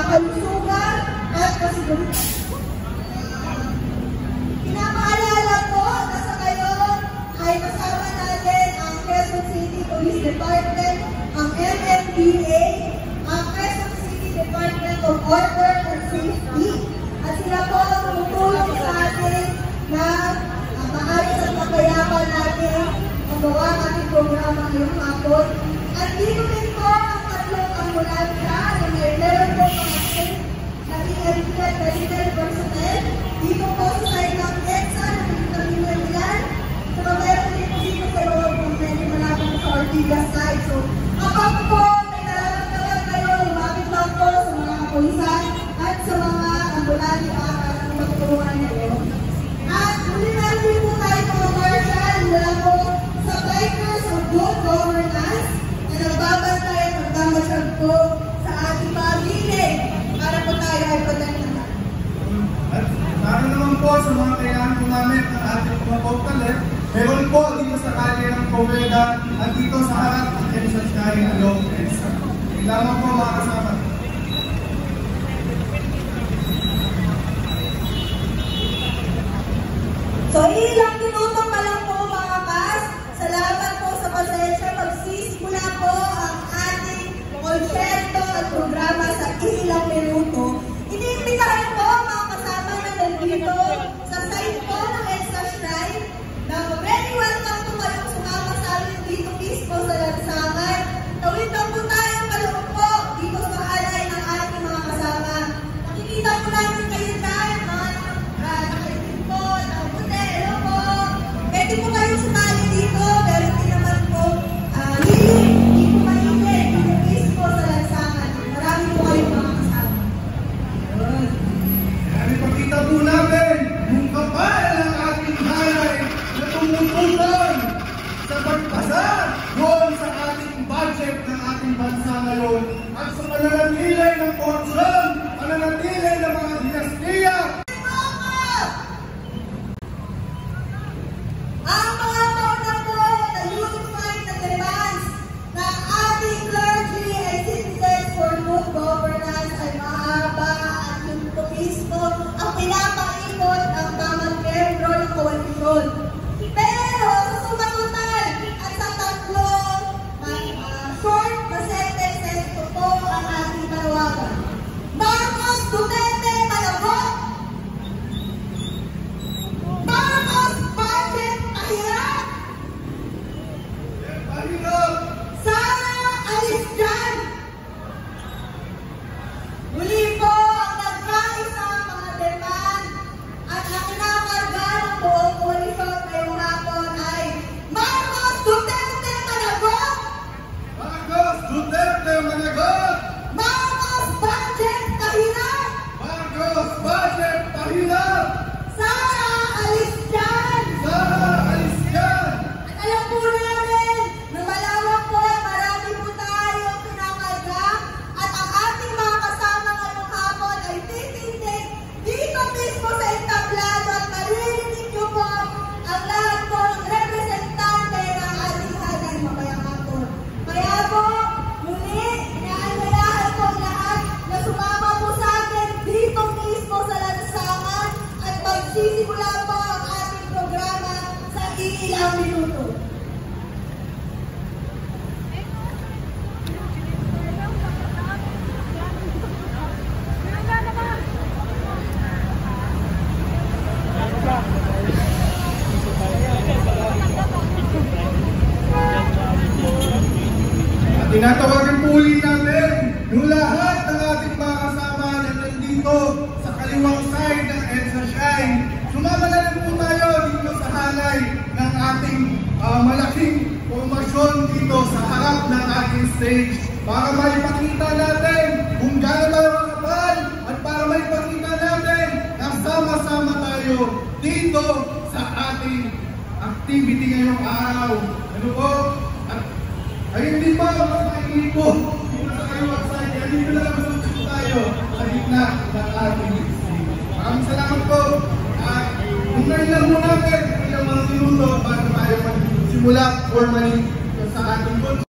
kalusugan at kasiguritan. Pinapaalala ko na sa ngayon ay kasama natin ang Quezon City Police Department, ang MMDA, ang Quezon City Department of Order and Safety, at sila po tumutulong sa atin na maayos at makayapan natin magawa ang ating programa ngayong hapon. At dito din po ang tatlong ambulansya na meron po mga safe na medical personnel. Dito po sa side ng EDSA na pinagkamilan yan. So, meron din po dito sa loob ng medyo malapit sa Ortigas side. So, kapag po may nararamdaman kayo, lumapit lang po sa mga kapulisan at sa mga ambulansya para magtulungan niyo. At muli natin din po tayo mga marshal mula po sa Bikers of Good Governance na nagbabantay at magdamasyag po sa ating pag-ibig para po tayo ay pagdanaman. At para naman po sa mga kailangan po namin ng ating mga pautalit, meron po dito sa kalye ng Poveda at dito sa harap ng EDSA Sky along EDSA. Kailangan po mga kasama. So, ilang minuto pa lang po mga kas. Salamat po sa pasensya. Magsisimula po ang ating konsepto at programa sa ilang minuto. Iniimbitahan po mga kasama na nandito sa site po ng EDSA Shrine na very welcome po kayong sumama sa amin dito mismo sa lansangan. Tawid lang po tayo paloob po dito sa alay ng ating mga kasama. Nakikita po namin kayo dahil mga nakaitin po, nakabuti, hello po. Pwede po kayong sumali dito, pero hindi naman po hindi po mainit dito mismo sa lansangan. Marami po kayong mga kasama. Kaya ipakita po natin yung kapal ng ating halay na tumutulong sa pagpasa doon sa ating budget ng ating bansa ngayon at sa pananatili ng korupsyon, pananatili ng mga dinastiya. Ang mga tauna po na unified na demands ng ating clergy and citizens for good governance ay mahaba at yung mismo ang pinapaikot ng tamang membro ng koalisyon. Pero sa sumatotal at sa tatlong short na sentences, ito po ang ating panawagan. Marcos Duterte Malagot! Marcos Budget Ahirap! Sara alis dyan! Muli po ang nagkaisang mga demand at ang kinakarga ng buong koalisyon ngayong hapon ay Marcos Duterte Managot! Marcos Duterte Managot! Marcos Budget Ahirap! Marcos Budget Pahirap! Sara alis dyan! Sara alis dyan! At alam po namin na malawak po at marami po tayong pinakalga at ang ating mga kasama ngayong hapon ay titindig dito mismo sa entablado at maririnig nyo po ang lahat po ng representante ng ating hanay mamayang hapon. Kaya po, muli, inaanyayahan po ang lahat na sumama po sa atin dito mismo sa lansangan at magsisimula po ang ating programa sa ilang minuto. At tinatawagan po ulit natin yung lahat ng ating mga kasama na nandito sa kaliwang side ng EDSA Shrine. Sumama na rin po tayo dito sa halay ng ating malaking formasyon dito sa harap ng ating stage para maipakita natin kung gaano tayo kakapal at para maipakita natin na sama-sama tayo dito sa ating activity ngayong araw. Ano po? At ayun din ba, mas makikinig po dito sa kaliwang side. Kaya dito na lang tayo sa gitna ng ating stage. Maraming salamat po. At kung nailang mo natin ilang mga minuto bago tayo magsimula formally sa ating